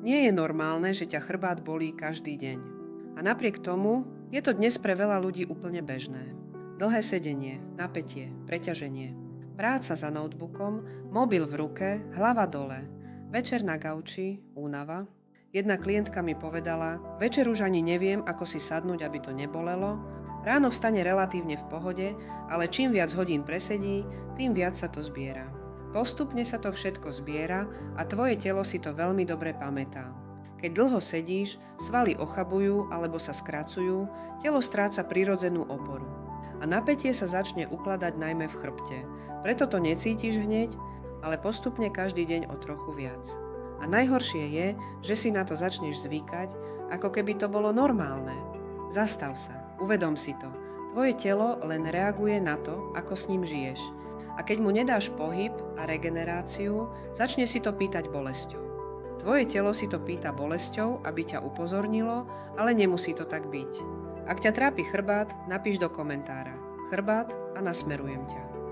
Nie je normálne, že ťa chrbát bolí každý deň. A napriek tomu je to dnes pre veľa ľudí úplne bežné. Dlhé sedenie, napätie, preťaženie, práca za notebookom, mobil v ruke, hlava dole, večer na gauči, únava. Jedna klientka mi povedala, večer už ani neviem, ako si sadnúť, aby to nebolelo. Ráno vstane relatívne v pohode, ale čím viac hodín presedí, tým viac sa to zbiera. Postupne sa to všetko zbiera a tvoje telo si to veľmi dobre pamätá. Keď dlho sedíš, svaly ochabujú alebo sa skracujú, telo stráca prirodzenú oporu. A napätie sa začne ukladať najmä v chrbte. Preto to necítiš hneď, ale postupne každý deň o trochu viac. A najhoršie je, že si na to začneš zvykať, ako keby to bolo normálne. Zastav sa, uvedom si to. Tvoje telo len reaguje na to, ako s ním žiješ. A keď mu nedáš pohyb a regeneráciu, začne si to pýtať bolesťou. Tvoje telo si to pýta bolesťou, aby ťa upozornilo, ale nemusí to tak byť. Ak ťa trápi chrbát, napíš do komentára chrbát a nasmerujem ťa.